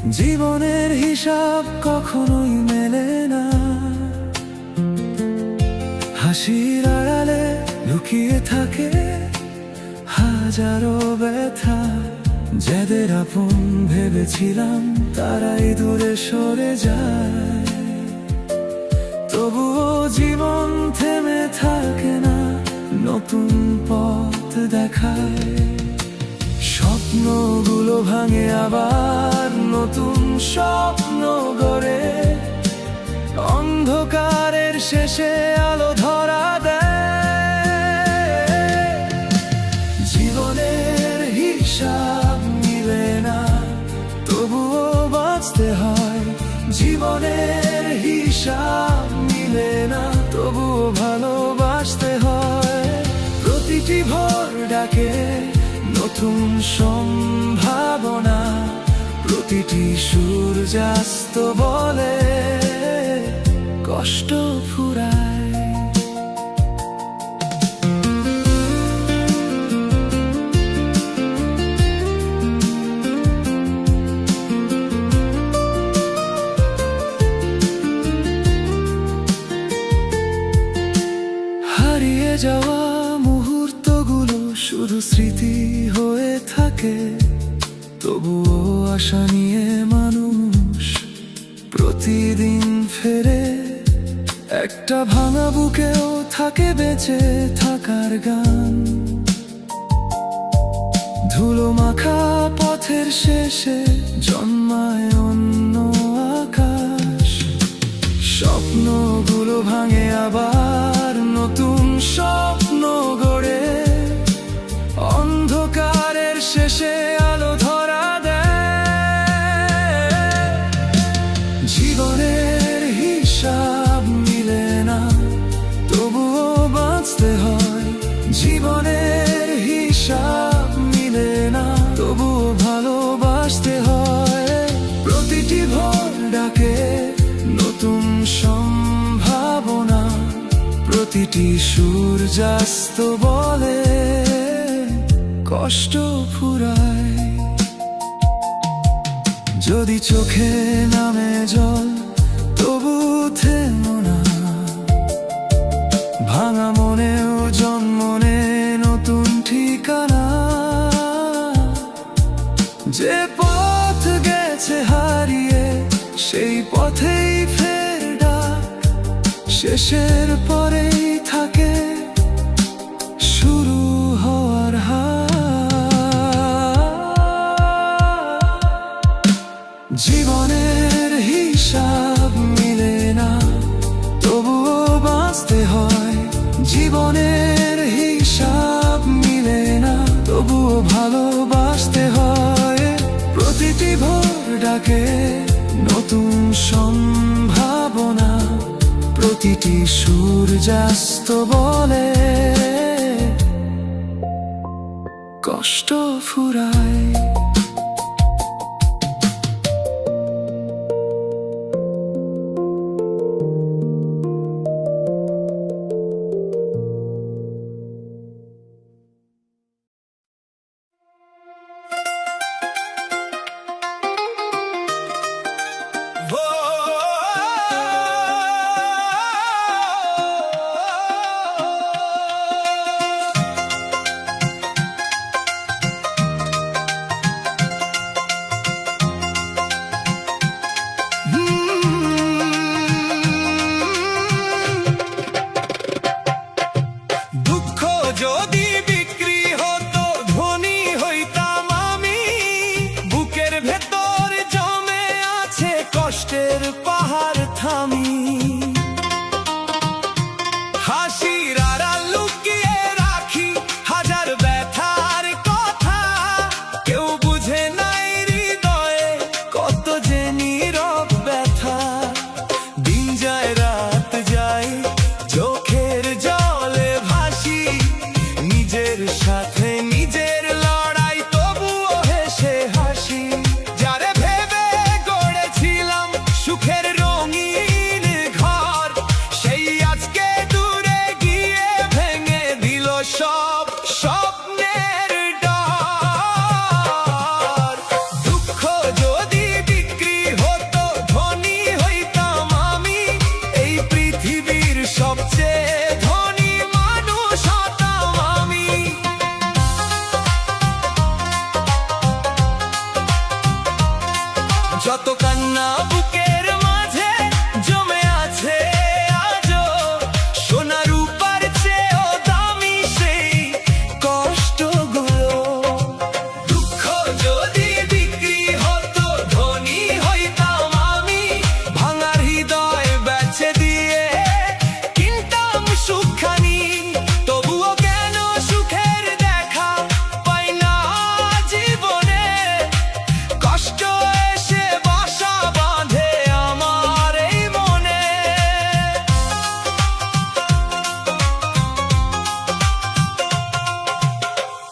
জীবনের হিসাব কখনোই মেলে না, হাসির আড়ালে লুকিয়ে থাকে হাজারো ব্যথা। যাদের আপন ভেবেছিলাম তারাই দূরে সরে যায়, তবুও জীবন থেমে থাকে না, নতুন পথ দেখায়। স্বপ্নগুলো ভাঙে আবার নতুন স্বপ্ন গড়ে, অন্ধকারের শেষে আলো ধরা দেয়। জীবনের হিসাব মিলে না, তবুও বাঁচতে হয়। জীবনের হিসাব মিলে না, তবুও ভালোবাসতে হয়। প্রতিটি ভোর ডাকে নতুন সম্ভাবনা, প্রতিটি সূর্যাস্ত বলে কষ্ট ফুরায়। হারিয়ে যাওয়া মুহূর্তগুলো শুধু স্মৃতি হয়ে থাকে, তবুও আশা নিয়ে মানুষ প্রতিদিন ফেরে। একটা ভাঙা বুকেও থাকে বেঁচে থাকার গান, ধুলো মাখা পথের শেষে জন্মায় অন্য আকাশ। স্বপ্নগুলো ভাঙে আবার নতুন স্বপ্ন গড়ে, অন্ধকারের শেষে আলো ধরা দেয়। জীবনের হিসাব মিলে না, তবুও বাঁচতে হয়। জীবনের হিসাব মিলে না, তবুও ভালোবাসতে হয়। প্রতিটি ভোর ডাকে নতুন সম্ভাবনা, প্রতিটি সূর্যাস্ত বলে কষ্ট ফুরায়। যদি চোখে নামে জল তবু থেমো না, ভাঙা মনেও জন্ম নে নতুন ঠিকানা। যে পথ গেছে হারিয়ে সেই পথেই ফের ডাক, শেষের পরেই থাকে শুরু হওয়ার হাত। জীবনের হিসাব মিলে না, তবুও বাঁচতে হয়। জীবনের হিসাব মিলে না, তবুও ভালোবাসতে হয়। প্রতিটি ভোর ডাকে নতুন সম্ভাবনা, প্রতিটি সূর্যাস্ত বলে কষ্ট ফুরায়। যত কান্না বুকের মাঝে জমে আছে আজও, সোনা রূপার চেয়েও দামি সেই কষ্টগুলো। দুঃখ যদি বিক্রি হতো ধনী হইতাম আমি, ভাঙার হৃদয় বেচে দিয়ে কিনতাম সুখখানি। তবুও কেন সুখের দেখা পাই না জীবনে, কষ্ট এসে বাসা বাঁধে আমার এই মনে।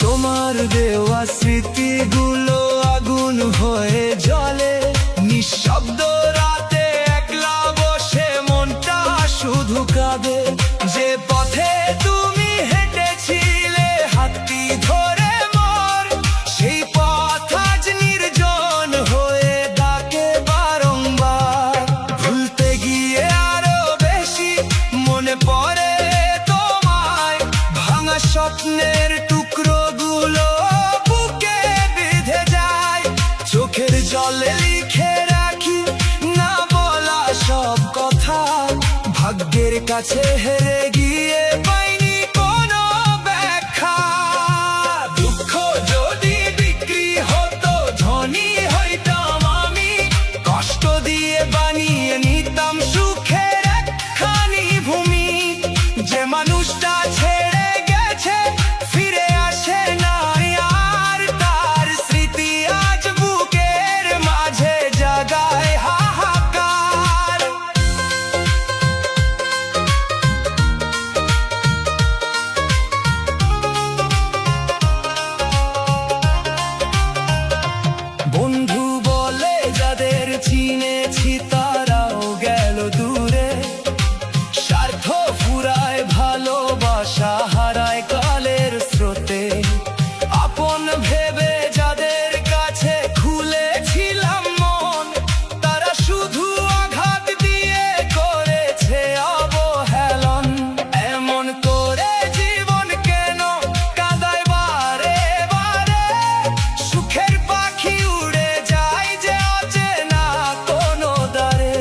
তোমার দেওয়া স্মৃতিগুলো আগুন হয়ে জ্বলে, নিঃশব্দ রাতে একলা বসে মনটা শুধু কাঁদে। যে পথে তুমি হেঁটেছিলে হাতটি ধরে মোর, সেই পথ আজ নির্জন হয়ে ডাকে বারংবার। ভুলতে গিয়ে আরো বেশি মনে পড়ে তোমায়, ভাঙা স্বপ্নের টুকরোগুলো বুকে বেঁধে যায়। চোখের জলে লিখে রাখি না বলা সব কথা, ভাগ্যের কাছে হেরে গিয়ে পাইনি কোনো ব্যাখ্যা। দুঃখ যদি বিক্রি হতো ধনী হইতাম আমি, কষ্ট দিয়ে বানিয়ে নিতাম সুখের একখানি ভূমি। যে মানুষটা ছেড়ে গেছে ফিরে আসে না আর, তার স্মৃতি আজ বুকের মাঝে জাগায় হাহাকার। বন্ধু বলে যাদের চিনেছি তারাও গেল দূরে, স্বার্থ ফুরায় ভালোবাসা হারায় কালের স্রোতে। আপন ভেবে যাদের কাছে খুলেছিলাম মন, তারা শুধু আঘাত দিয়ে করেছে অবহেলন। এমন করে জীবন কেন কাঁদায় বারে বারে, সুখের পাখি উড়ে যায় যে অচেনা কোনো দ্বারে।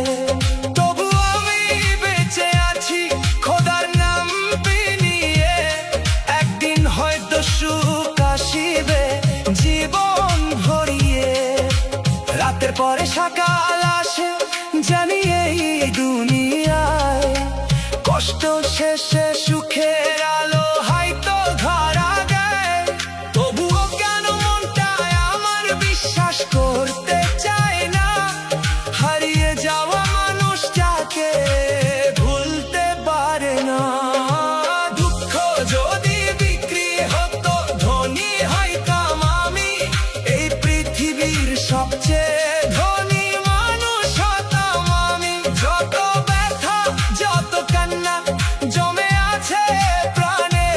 তবু আমি বেঁচে আছি খোদার নাম বিনিয়ে, একদিন হয়তো সুখ আসিবে জীবন ভরিয়ে। রাতের পরে সকাল আসে জানি এই দুনিয়ায়, কষ্ট শেষে সুখের আলো হয়তো ধরা দেয়। তবুও কেন মনটায় আমার বিশ্বাস করতে চায় না, হারিয়ে যাওয়া মানুষটাকে ভুলতে পারে না। দুঃখ যদি বিক্রি হতো ধনী হইতাম আমি, এই পৃথিবীর সবচেয়ে ধনী মানুষ হতাম আমি। যত ব্যথা যত কান্না জমে আছে প্রাণে,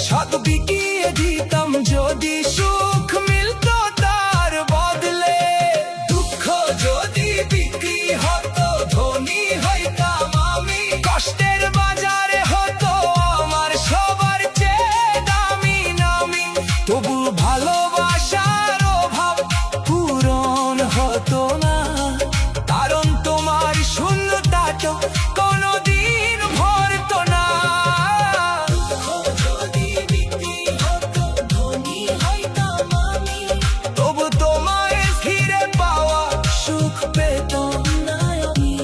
সব বিকিয়ে দিতাম যদি সুখ মিলতো তার বদলে। দুঃখ যদি বিক্রি হতো ধনী হইতাম আমি, কষ্টের বাজারে হতো আমার সবার চেয়ে দামি নামি। তবু ভালোবাসার অভাব পূরণ হতো না, কারণ তোমার শূন্যতাটা কোনোদিন ভরতো না। যদি বিক্রি হতো ধনী হইতাম আমি, তবু তোমায় ফিরে পাওয়া সুখ পেতাম না আমি।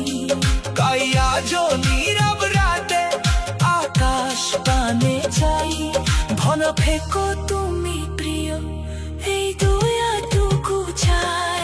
তাই আজও নীরব রাতে আকাশ পানে চাই, ঘন ফেকো তুমি প্রিয় এই দুয়াটুকু চাই।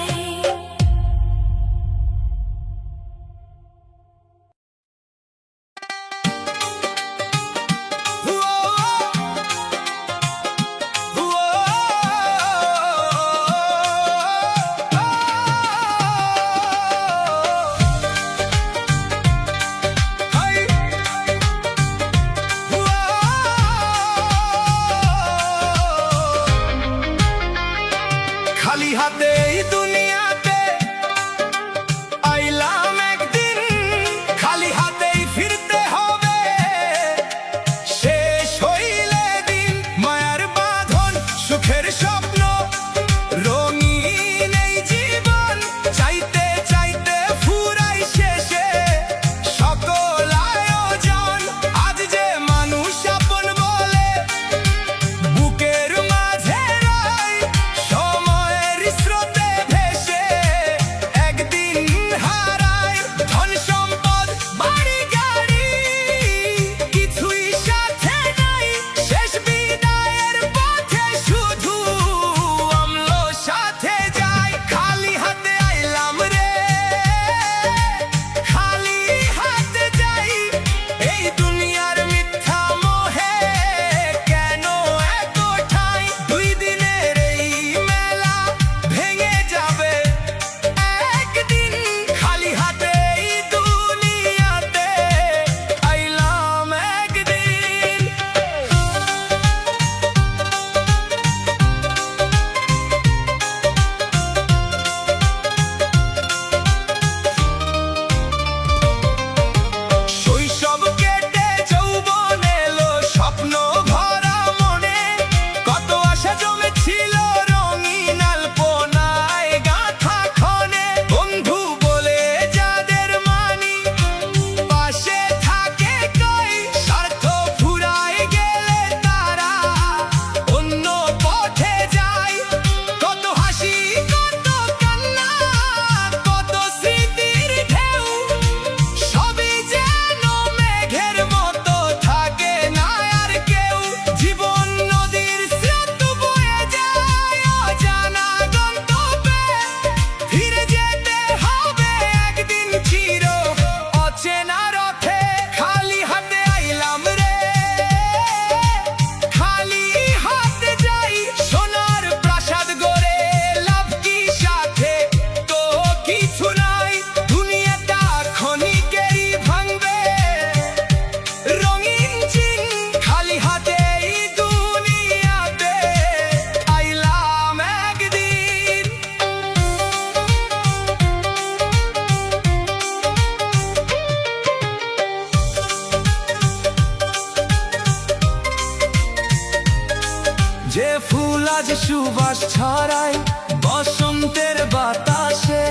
সুবাস ছড়ায় বসন্তের বাতাসে,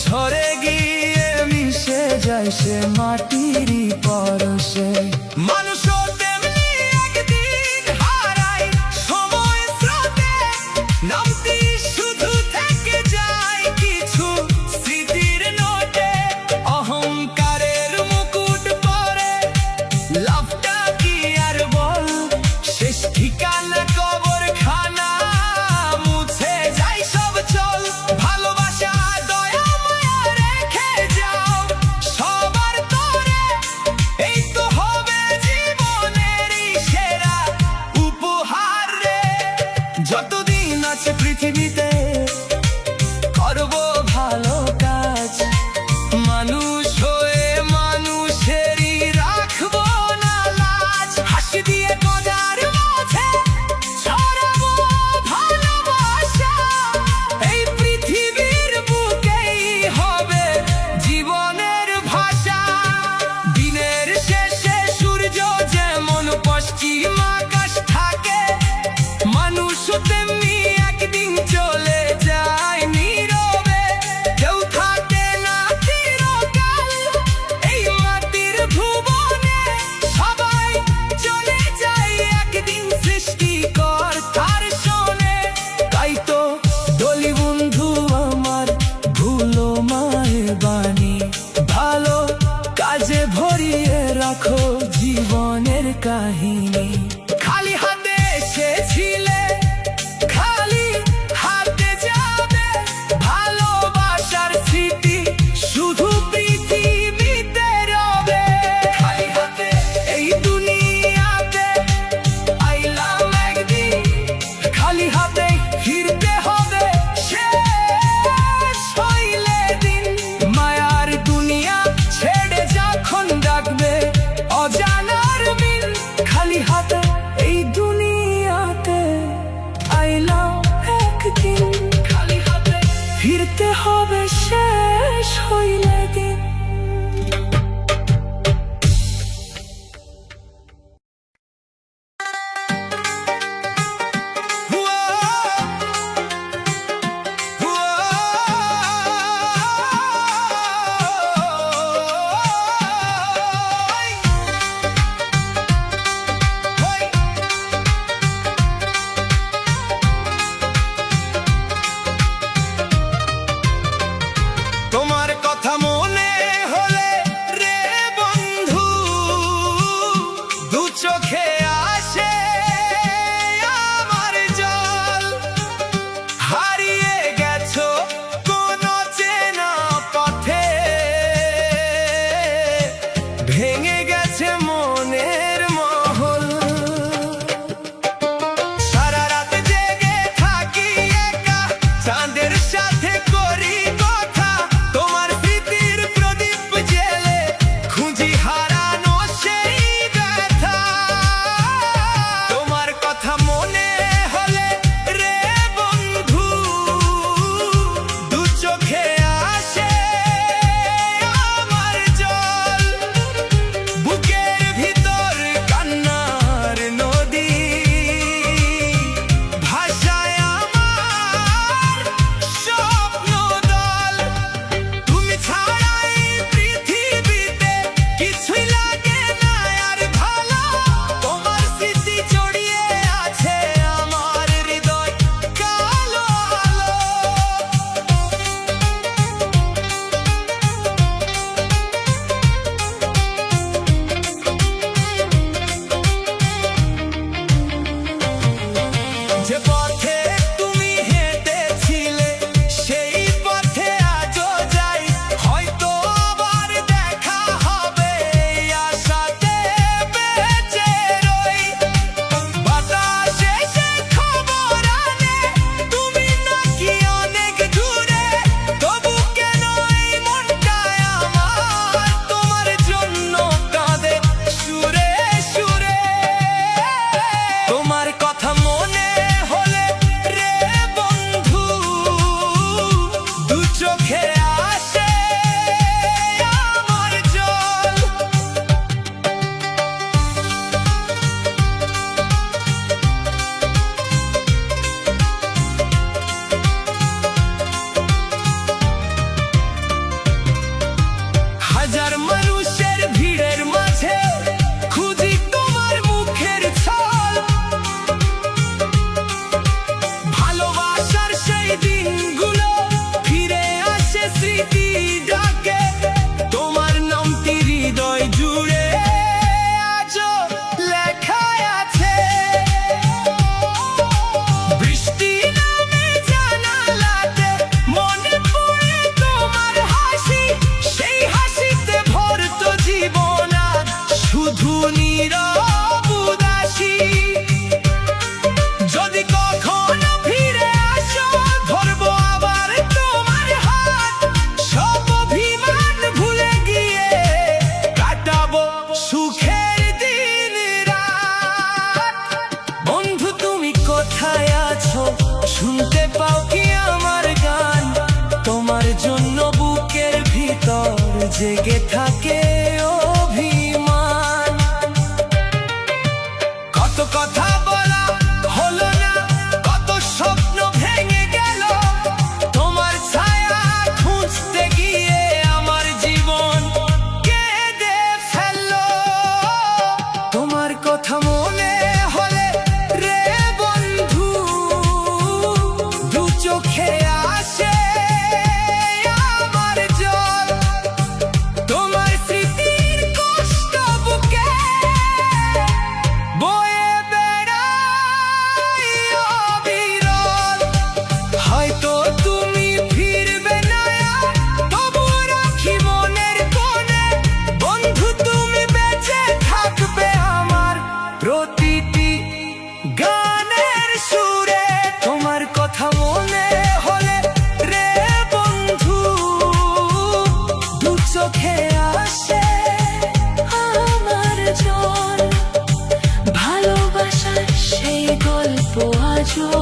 ঝরে গিয়ে মিশে যায় সে মাটিরই পরশে। মানুষও তেমনি একদিন হারায় সময় স্রোতে, নামটি শুধু থেকে যায় কিছু স্মৃতির নোটে। অহংকারের মুকুট পরে লাভটা কি আর বল, শেষ ঠিকানা কবরখানা, মুছে যায় সব চল। ভালোবাসা দয়া মায়া রেখে যাও সবার তরে, এই তো হবে জীবনেরই সেরা উপহার রে। যতদিন আছে পৃথিবীতে করব ভালো কাজ, মানুষ হয়ে মানুষেরই রাখবো না লাজ। হাসি দিয়ে মজার মাঝে ছড়াবো ভালোবাসা, এই পৃথিবীর বুকেই হবে জীবনের ভাষা। দিনের শেষে সূর্য যেমন পশ্চিম আকাশ থাকে, মানুষও তেমনি একদিন চলে যায় নীরবে। কেউ থাকে না চিরকাল এই মাটির ভুবনে, সবাই চলে যায় একদিন সৃষ্টিকর্তার শোনে। তাই তো বলি বন্ধু আমার, ভুলো মায়ের বাণী, ভালো কাজে ভরিয়ে রাখো জীবনের কাহিনী। খালি হাতে এসেছিলে, খালি হাতে যাবে, ভালোবাসার স্মৃতি শুধু পৃথিবীতে রবে। খালি হাতে এই দুনিয়াতে আইলাম একদিন, খালি হাতে ফিরতে হবে শেষ হইলে দিন। মায়ার দুনিয়া ছেড়ে যখন ডাকবে অজানার মিল, খালি হাতে এই দুনিয়াতে আইলাম একদিন, খালি হাতে ফিরতে হবে শেষ হইলে দিন। তোমার কথা মনে জেগে থাকে অভিমান। কত কথা বলা হলো না, কত স্বপ্ন ভেঙে গেল, তোমার ছায়া খুঁজতে গিয়ে আমার জীবন কেঁদে ফেললো। তোমার কথা মনে হলে রে বন্ধু, দু চোখে আসে আমার জল। তোমার স্মৃতির কষ্ট বুকে বয়ে বেড়াই অবিরল। হয়তো তুমি ফিরবে না, তবু রাখি মনের কোণে, বন্ধু তুমি বেঁচে থাকবে আমার প্রতিটি গানের সুরে। তোমার কথা মনে হলে রে বন্ধু, দু চোখে আসে আমার জল। ভালোবাসার সেই গল্প আজও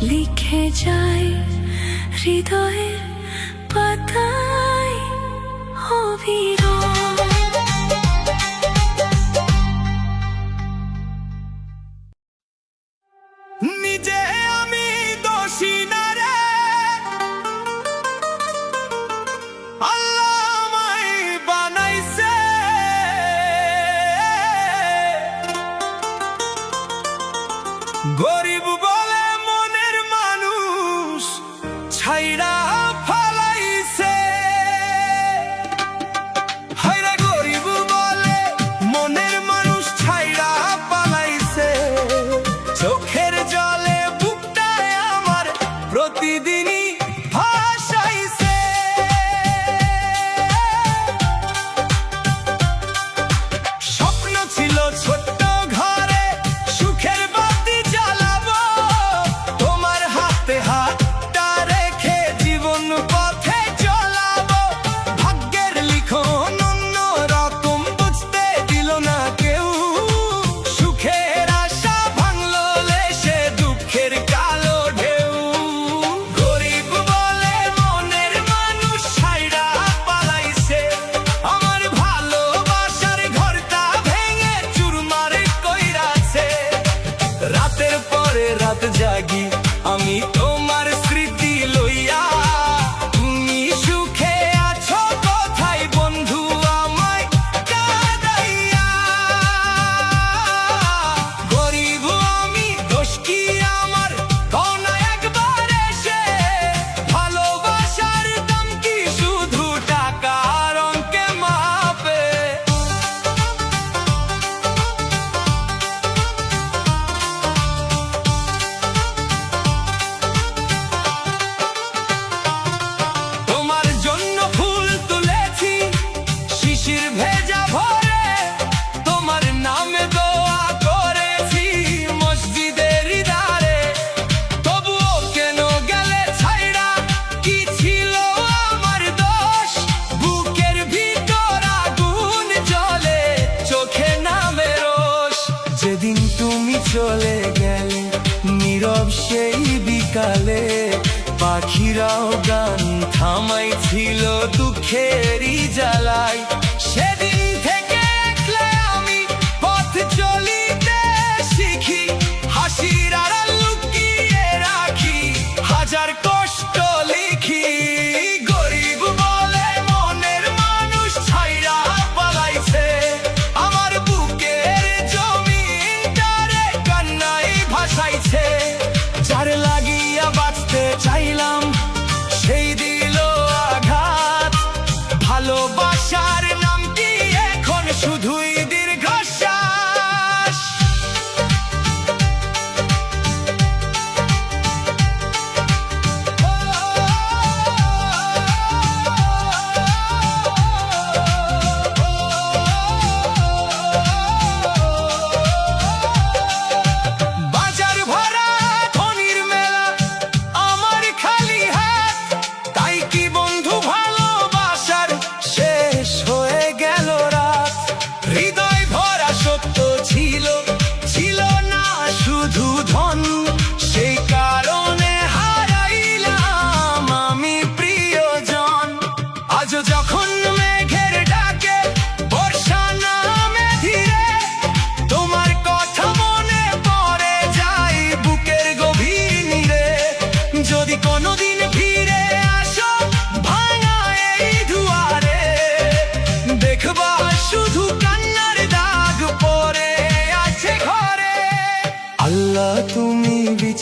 লিখে যায় হৃদয়ের পাতায় অবিরল। নিজে আমি দোষী না রে, আল্লাহ আমায় বানাইছে। গরিব বলে মনের মানুষ ছাইড়া ফালাইছে। হায়রে গরিব বলে মনের মানুষ ছাইড়া পালাইছে। চোখের জলে বুকটায় আমার প্রতিদিনই ভাসাইছে। স্বপ্ন ছিল ছোট্ট ঘরে সুখের বাতি জ্বালাবো, তোমার হাতে হাতটা রেখে জীবন পথে চলাবো। ভাগ্যের লিখন অন্য রকম, বুঝতে দিল না কেউ। সুখের আশা ভাঙলো লেশে দুঃখের কালো ঢেউ। গরিব বলে মনের মানুষ ছাইড়া পালাইছে। আমার ভালোবাসার ঘরটা ভেঙে চুরমার কইরাছে। রাতের পরে রাত জাগি আমি তোমার স্মৃতি লইয়া। তুমি সুখে আছো কোথায় বন্ধু আমায় কাঁদাইয়া। গরিব আমি, দোষ কি আমার, কও না একবার এসে। ভালোবাসার দাম কি শুধু টাকার অঙ্কে মাপে? তোমার জন্য ফুল তুলেছি শিশির ভেজা ভরে, তোমার নামে দোয়া করেছি মসজিদের দ্বারে। তবুও কেন গেলে ছাইড়া, কি ছিল আমার দোষ? বুকের ভিতর আগুন জ্বলে, চোখে নামে রোষ। যেদিন তুমি চলে গেলে নীরব সেই বিকালে, পাখিরাও গান থামাইছিল দুঃখেরই জ্বালায়। সেদিন থেকে একলা আমি পথ চলিতে শিখি, হাসির আড়াল লুকিয়ে রাখি হাজার কষ্ট লিখি। গরিব বলে মনের মানুষ ছাইড়া পালাইছে। আমার বুকের জমিনটারে কান্নায় ভাসাইছে। যার লাগিয়া বাঁচতে চাইলাম সেই দিল আঘাত। ভালোবাসার নাম কি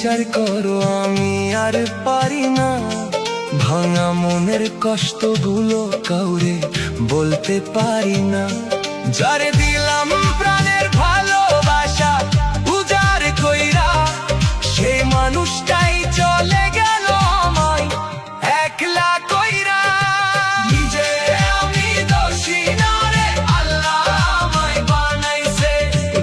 বিচার করো আমি আর পারি না, ভাঙা মনের কষ্টগুলো কাউরে বলতে পারি না। যারে দিলাম প্রাণের ভালোবাসা উজাড় কইরা, সেই মানুষটাই চলে গেল আমায় একলা কইরা। নিজে আমি দোষী না রে, আল্লাহ আমায় বানাইছে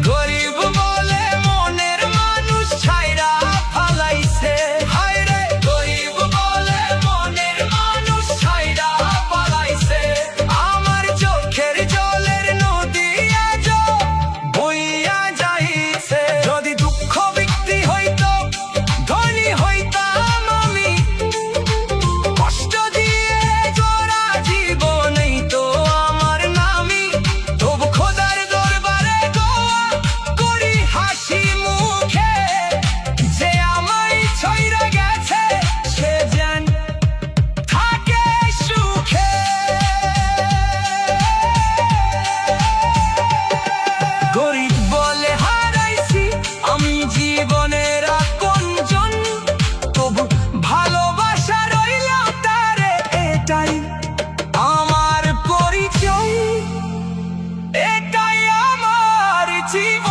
গরিব বলে মনের মানুষ ছাইরা ফালাইছে। হায় রে গরিব বলে মনের মানুষ ছাইরা ফালাইছে। আমার চোখের জলের নদী আজ বইয়া যাইছে। যদি দুঃখ বিক্রি হইতো ধনী হইতাম আমি, কষ্ট দিয়ে জোড়া জীবনেই তো আমার নামি। তবু খোদার দরবারে দোয়া করি হাসি মুখে, যে আমায় ছইরা গেছে সে যেন থাকে সুখে। গরিব বলে হারাইছি আমি জীবনের আপনজন, তবু ভালোবাসা রইল তারে, এটাই আমার পরিচয়, এটাই আমার জীবন।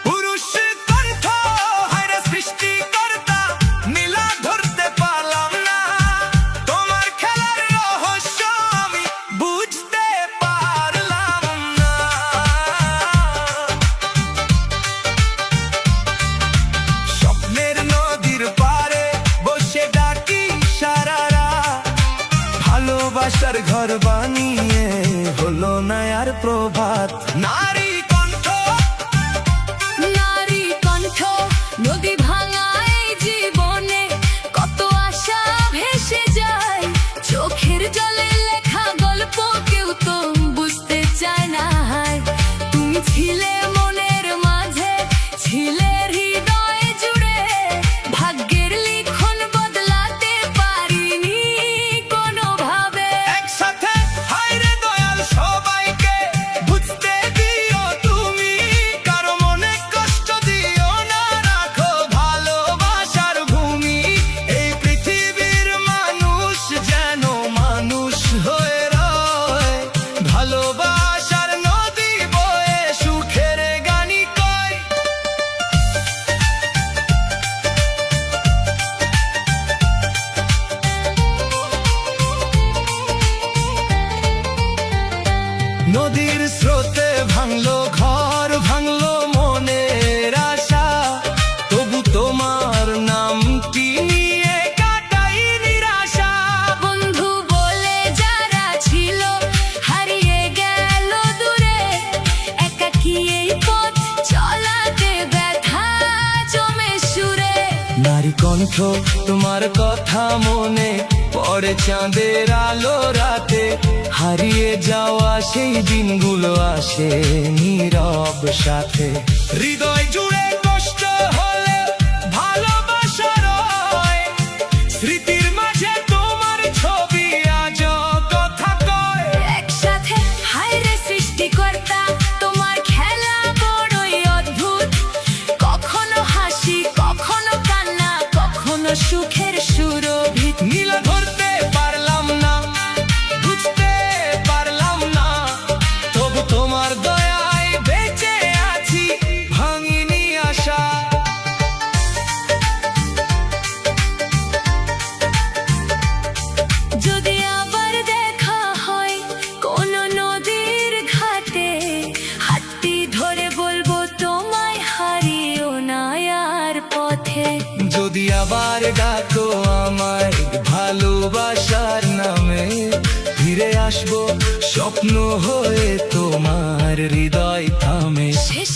পুরুষ কণ্ঠ হায়রে সৃষ্টিকর্তা, নীলা ধরতে পারলাম না। তোমার খেলার রহস্য আমি বুঝতে পারলাম না। স্বপ্নের নদীর পারে বসে ডাকি সারা রাত, ভালোবাসার ঘর বানিয়ে হলো না আর প্রভাত। নারী কণ্ঠ, নারী কণ্ঠ, নদী ভাঙায় জীবনে কত আশা ভেসে যায়। চোখের জলে লেখা গল্প কেউ তো বুঝতে চায় না। হায়, তুমি ছিলে মনের মাঝে, ছিলে হৃদয় জুড়ে। ভাগ্যের লিখন বদলাতে পারিনি কোনোভাবে। একসাথে হায়রে দয়াল সবাইকে বুঝতে দিও তুমি, কারো মনে কষ্ট দিও না, রাখো ভালোবাসার ভূমি। এই পৃথিবীর মানুষ যেন মানুষ হয়ে রয়, ভালোবাসার নদী বয়ে সুখের গানি কয়। নদীর স্রোতে ভাঙলো ঘর, ভাঙলো মনের আশা, তবু তোমার নামটি নিয়ে কাটাই নিরাশা। বন্ধু বলে যারা ছিল হারিয়ে গেল দূরে, একাকী এই পথ চলাতে ব্যথা জমে সুরে। নারী কণ্ঠ, তোমার কথা মনে পড়ে চাঁদের আলো রাতে, হারিয়ে যাওয়া সেই দিনগুলো আসে নীরব সাথে। হৃদয় জুড়ে কষ্ট হলে ভালোবাসা রয়, স্মৃতির মাঝে তোমার ছবি আজ কথা কয়। একসাথে হায়রে সৃষ্টিকর্তা, তোমার খেলা বড়ই অদ্ভুত। কখনো হাসি, কখনো কান্না, কখনো সুখের সুরভিত। নীলা ধরতে পারলাম না, বুঝতে পারলাম না, তবু তোমার দয়ায় বেঁচে আছি, ভাঙিনি আশা। যদি আবার দেখা হয় কোনো নদীর ঘাটে, হাতটি ধরে বলবো তোমায় হারিও না আর পথে। যদি আবার ডাকো আমায় ভালোবাসার নামে, ফিরে আসবো স্বপ্ন হয়ে, তোমার হৃদয় থামে শেষ